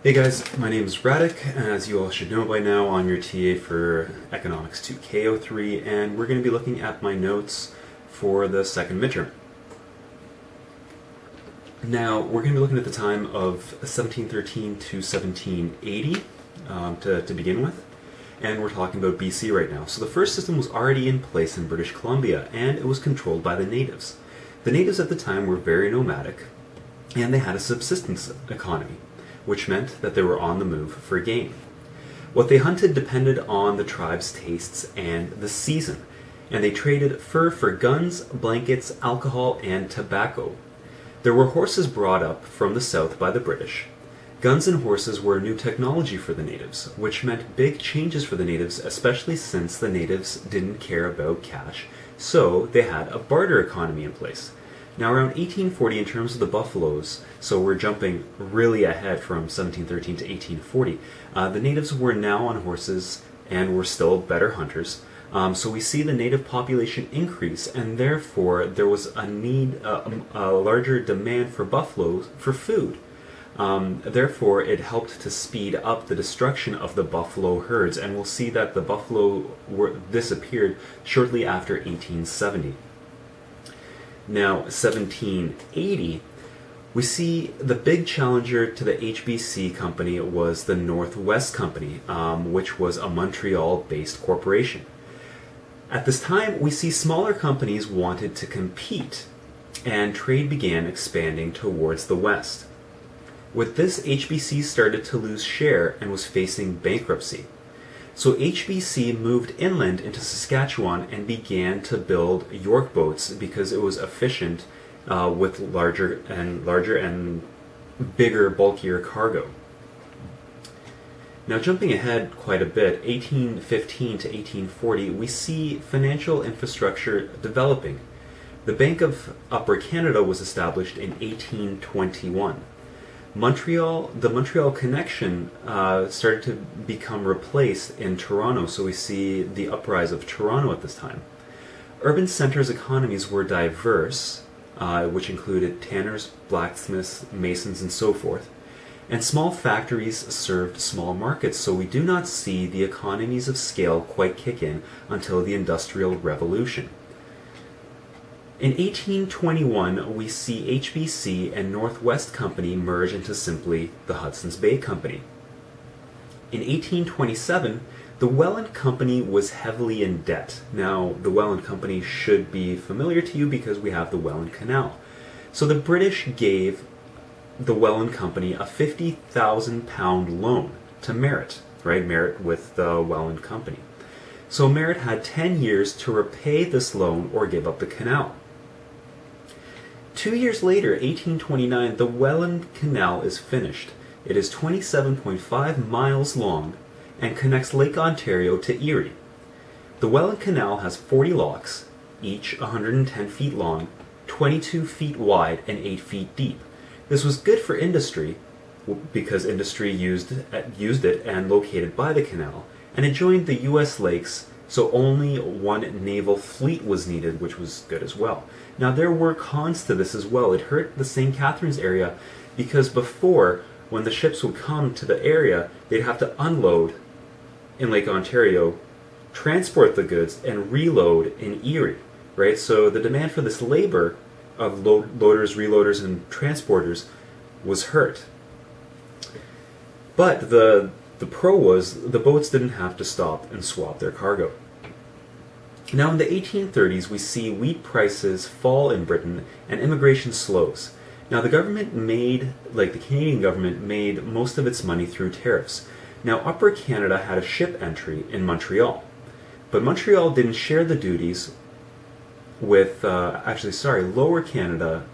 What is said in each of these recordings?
Hey guys, my name is Radek, and as you all should know by now, I'm your TA for Economics 2K03, and we're going to be looking at my notes for the second midterm. Now, we're going to be looking at the time of 1713 to 1780 to begin with, and we're talking about BC right now. So the first system was already in place in British Columbia, and it was controlled by the natives. The natives at the time were very nomadic, and they had a subsistence economy, which meant that they were on the move for game. What they hunted depended on the tribe's tastes and the season, and they traded fur for guns, blankets, alcohol, and tobacco. There were horses brought up from the south by the British. Guns and horses were new technology for the natives, which meant big changes for the natives, especially since the natives didn't care about cash, so they had a barter economy in place. Now around 1840, in terms of the buffaloes, so we're jumping really ahead from 1713 to 1840, the natives were now on horses and were still better hunters. So we see the native population increase, and therefore there was a need, a larger demand for buffaloes for food. Therefore, it helped to speed up the destruction of the buffalo herds, and we'll see that the buffalo disappeared shortly after 1870. Now, 1780, we see the big challenger to the HBC company was the Northwest Company, which was a Montreal-based corporation. At this time, we see smaller companies wanted to compete, and trade began expanding towards the west. With this, HBC started to lose share and was facing bankruptcy. So HBC moved inland into Saskatchewan and began to build York boats because it was efficient with larger and bigger, bulkier cargo. Now jumping ahead quite a bit, 1815 to 1840, we see financial infrastructure developing. The Bank of Upper Canada was established in 1821. The Montreal connection started to become replaced in Toronto, so we see the uprise of Toronto at this time. Urban centers' economies were diverse, which included tanners, blacksmiths, masons, and so forth. And small factories served small markets, so we do not see the economies of scale quite kick in until the Industrial Revolution. In 1821, we see HBC and Northwest Company merge into simply the Hudson's Bay Company. In 1827, the Welland Company was heavily in debt. Now, the Welland Company should be familiar to you because we have the Welland Canal. So the British gave the Welland Company a £50,000 loan to Merritt, right? Merritt with the Welland Company. So Merritt had 10 years to repay this loan or give up the canal. 2 years later, 1829, the Welland Canal is finished. It is 27.5 miles long and connects Lake Ontario to Erie. The Welland Canal has 40 locks, each 110 feet long, 22 feet wide, and 8 feet deep. This was good for industry because industry used it and located by the canal, and it joined the U.S. lakes, so only one naval fleet was needed, which was good as well. Now there were cons to this as well. It hurt the St. Catharines area because before, when the ships would come to the area, they'd have to unload in Lake Ontario, transport the goods, and reload in Erie, right? So the demand for this labor of loaders, reloaders, and transporters was hurt. But the pro was the boats didn't have to stop and swap their cargo. Now in the 1830s, we see wheat prices fall in Britain and immigration slows. Now the government the Canadian government made most of its money through tariffs. Now Upper Canada had a ship entry in Montreal, but Montreal didn't share the duties with, Lower Canada,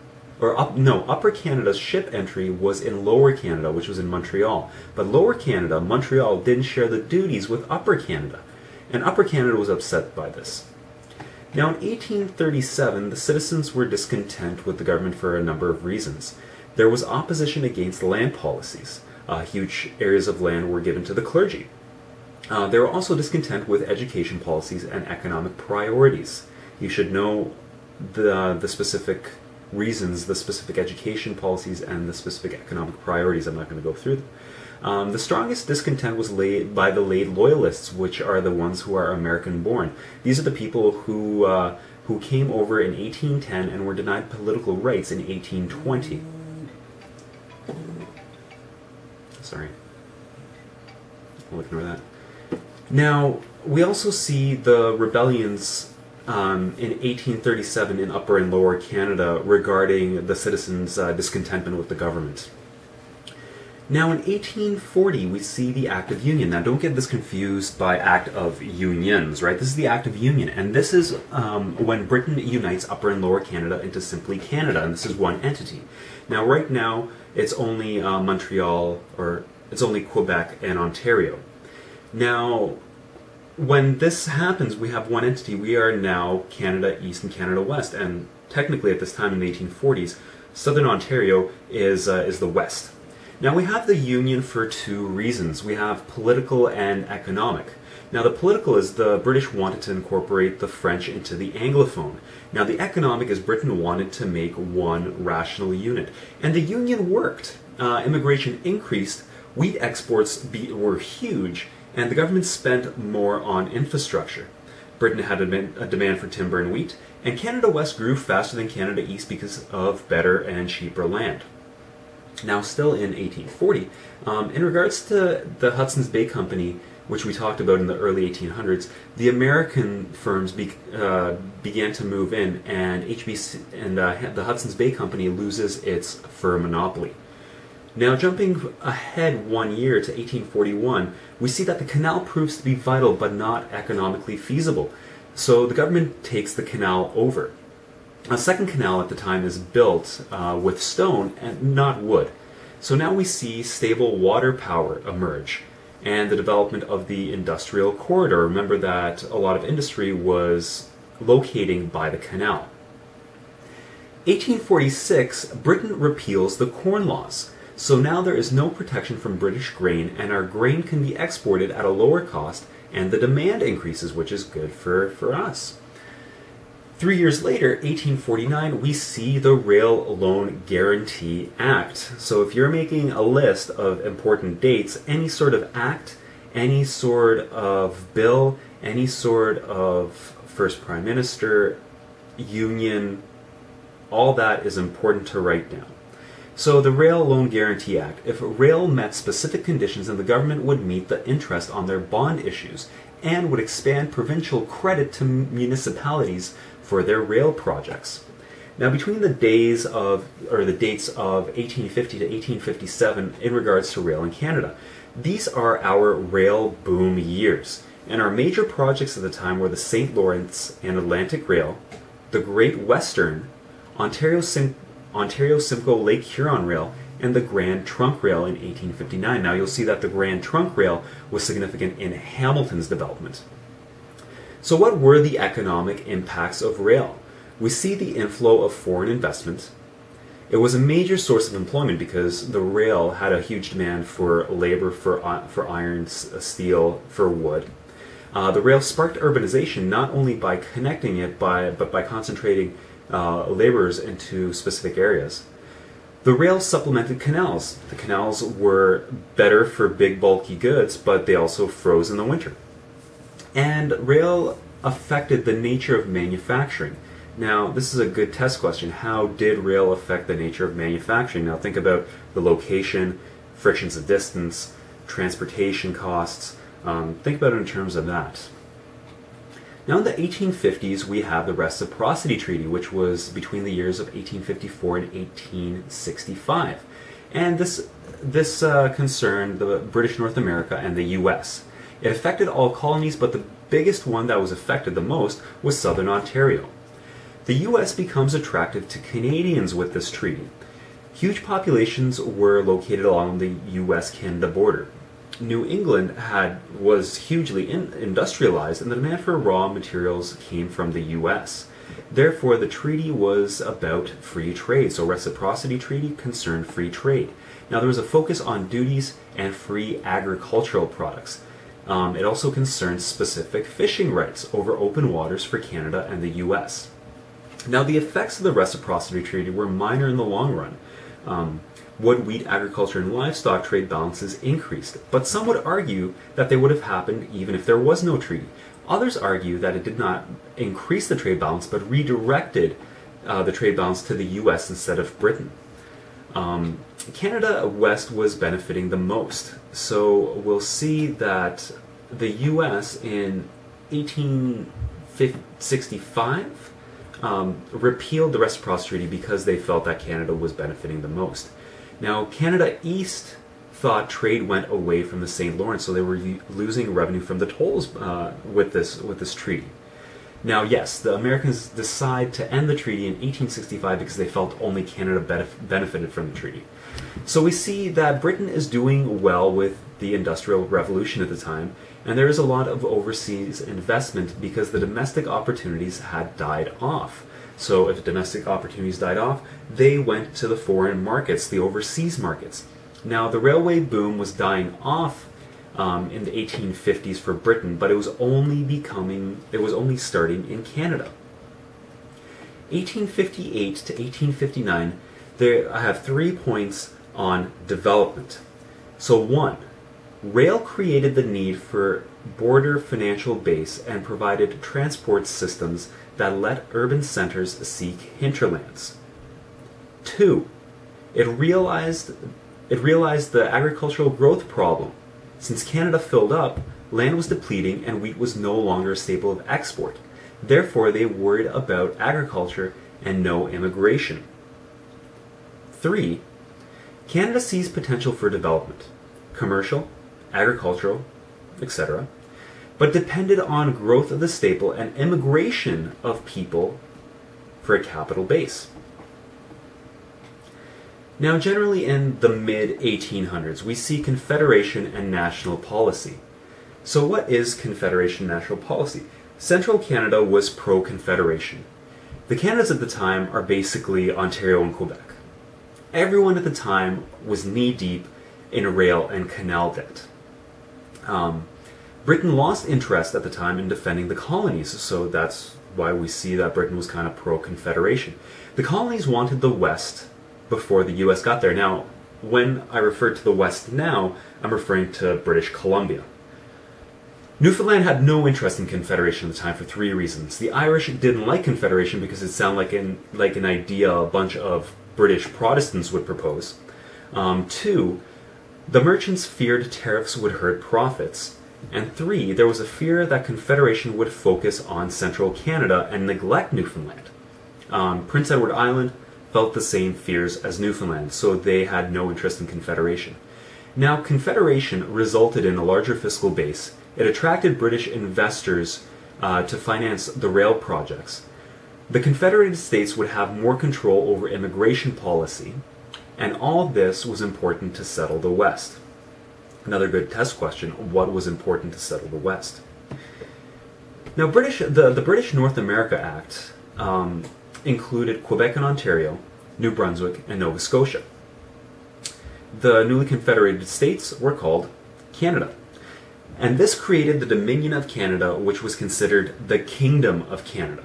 Upper Canada's ship entry was in Lower Canada, which was in Montreal. But Lower Canada, Montreal, didn't share the duties with Upper Canada, and Upper Canada was upset by this. Now in 1837, the citizens were discontent with the government for a number of reasons. There was opposition against land policies. Huge areas of land were given to the clergy. They were also discontent with education policies and economic priorities. You should know the specific reasons, the specific education policies, and the specific economic priorities. I'm not going to go through them. The strongest discontent was laid by the late loyalists, which are the ones who are American-born. These are the people who came over in 1810 and were denied political rights in 1820. Sorry. I'll ignore that. Now, we also see the rebellions in 1837 in Upper and Lower Canada regarding the citizens' discontentment with the government. Now, in 1840, we see the Act of Union. Now, don't get this confused by Act of Unions, right? This is the Act of Union, and this is when Britain unites Upper and Lower Canada into simply Canada, and this is one entity. Now, right now, it's only Montreal, or it's only Quebec and Ontario. Now, when this happens, we have one entity. We are now Canada East and Canada West, and technically at this time in the 1840s, Southern Ontario is the West. Now, we have the Union for two reasons. We have political and economic. Now, the political is the British wanted to incorporate the French into the Anglophone. Now, the economic is Britain wanted to make one rational unit. And the Union worked. Immigration increased, wheat exports were huge, and the government spent more on infrastructure. Britain had a demand for timber and wheat, and Canada West grew faster than Canada East because of better and cheaper land. Now, still in 1840, in regards to the Hudson's Bay Company, which we talked about in the early 1800s, the American firms began to move in, and the Hudson's Bay Company loses its fur monopoly. Now, jumping ahead 1 year to 1841, we see that the canal proves to be vital but not economically feasible. So the government takes the canal over. A second canal at the time is built with stone and not wood. So now we see stable water power emerge and the development of the industrial corridor. Remember that a lot of industry was locating by the canal. 1846, Britain repeals the Corn Laws. So now there is no protection from British grain, and our grain can be exported at a lower cost, and the demand increases, which is good for us. 3 years later, 1849, we see the Rail Loan Guarantee Act. So if you're making a list of important dates, any sort of act, any sort of bill, any sort of first prime minister, union, all that is important to write down. So the Rail Loan Guarantee Act, if rail met specific conditions, then the government would meet the interest on their bond issues and would expand provincial credit to municipalities for their rail projects. Now, between the dates of 1850 to 1857 in regards to rail in Canada, these are our rail boom years. And our major projects at the time were the St. Lawrence and Atlantic Rail, the Great Western, Ontario Simcoe Lake Huron Rail, and the Grand Trunk Rail in 1859. Now, you'll see that the Grand Trunk Rail was significant in Hamilton's development. So what were the economic impacts of rail? We see the inflow of foreign investment. It was a major source of employment because the rail had a huge demand for labor, for iron, steel, for wood. The rail sparked urbanization not only by connecting it, but by concentrating laborers into specific areas. The rail supplemented canals. The canals were better for big bulky goods, but they also froze in the winter. And rail affected the nature of manufacturing. Now, this is a good test question. How did rail affect the nature of manufacturing? Now, think about the location, frictions of distance, transportation costs. Think about it in terms of that. Now, in the 1850s, we have the Reciprocity Treaty, which was between the years of 1854 and 1865. And this concerned the British North America and the U.S. It affected all colonies, but the biggest one that was affected the most was Southern Ontario. The U.S. becomes attractive to Canadians with this treaty. Huge populations were located along the U.S.-Canada border. New England was hugely industrialized, and the demand for raw materials came from the U.S. Therefore, the treaty was about free trade. So, Reciprocity Treaty concerned free trade. Now, there was a focus on duties and free agricultural products. It also concerned specific fishing rights over open waters for Canada and the U.S. Now, the effects of the Reciprocity Treaty were minor in the long run. Wood, wheat, agriculture, and livestock trade balances increased, but some would argue that they would have happened even if there was no treaty. Others argue that it did not increase the trade balance, but redirected the trade balance to the US instead of Britain. Canada West was benefiting the most, so we'll see that the US in 1865 repealed the Reciprocity Treaty because they felt that Canada was benefiting the most. Now, Canada East thought trade went away from the St. Lawrence, so they were losing revenue from the tolls with this treaty. Now, yes, the Americans decide to end the treaty in 1865 because they felt only Canada benefited from the treaty. So we see that Britain is doing well with the Industrial Revolution at the time, and there is a lot of overseas investment because the domestic opportunities had died off. So if domestic opportunities died off, they went to the foreign markets, the overseas markets. Now, the railway boom was dying off in the 1850s for Britain, but it was only starting in Canada. 1858 to 1859, I have 3 points on development. So 1, rail created the need for border financial base and provided transport systems that let urban centers seek hinterlands. 2, it realized the agricultural growth problem. Since Canada filled up, land was depleting and wheat was no longer a staple of export. Therefore, they worried about agriculture and no immigration. 3, Canada sees potential for development, commercial, agricultural, etc., but depended on growth of the staple and immigration of people for a capital base. Now, generally in the mid-1800s, we see Confederation and national policy. So what is Confederation and national policy? Central Canada was pro-Confederation. The Canadas at the time are basically Ontario and Quebec. Everyone at the time was knee-deep in rail and canal debt. Britain lost interest at the time in defending the colonies, so that's why we see that Britain was kind of pro-Confederation. The colonies wanted the West before the US got there. Now, when I refer to the West now, I'm referring to British Columbia. Newfoundland had no interest in Confederation at the time for 3 reasons. The Irish didn't like Confederation because it sounded like an idea a bunch of British Protestants would propose. 2, the merchants feared tariffs would hurt profits. And 3, there was a fear that Confederation would focus on central Canada and neglect Newfoundland. Prince Edward Island felt the same fears as Newfoundland, so they had no interest in Confederation. Now, Confederation resulted in a larger fiscal base. It attracted British investors to finance the rail projects. The Confederated States would have more control over immigration policy, and all of this was important to settle the West. Another good test question, what was important to settle the West? Now, the British North America Act included Quebec and Ontario, New Brunswick, and Nova Scotia. The newly confederated states were called Canada. And this created the Dominion of Canada, which was considered the Kingdom of Canada.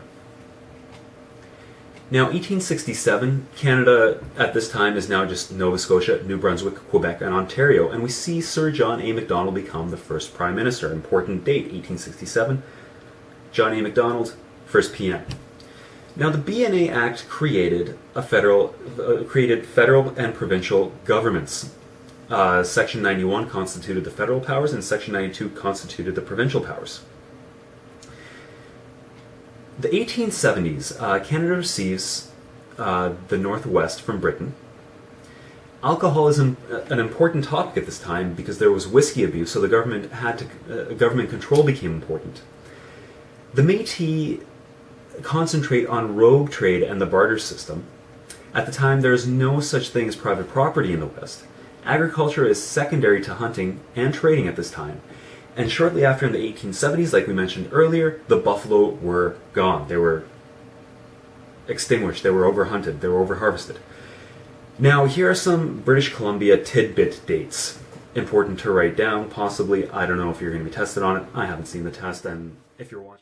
Now, 1867, Canada at this time is now just Nova Scotia, New Brunswick, Quebec, and Ontario, and we see Sir John A. Macdonald become the first Prime Minister. Important date, 1867. John A. Macdonald, first PM. Now, the BNA Act created federal and provincial governments. Section 91 constituted the federal powers, and Section 92 constituted the provincial powers. The 1870s, Canada receives the Northwest from Britain. Alcohol is an important topic at this time because there was whiskey abuse, so the government control became important. The Métis concentrate on rogue trade and the barter system. At the time, there is no such thing as private property in the West. Agriculture is secondary to hunting and trading at this time. And shortly after, in the 1870s, like we mentioned earlier, the buffalo were gone. They were extinguished. They were overhunted. They were overharvested. Now, here are some British Columbia tidbit dates. Important to write down, possibly. I don't know if you're going to be tested on it. I haven't seen the test, and if you're watching...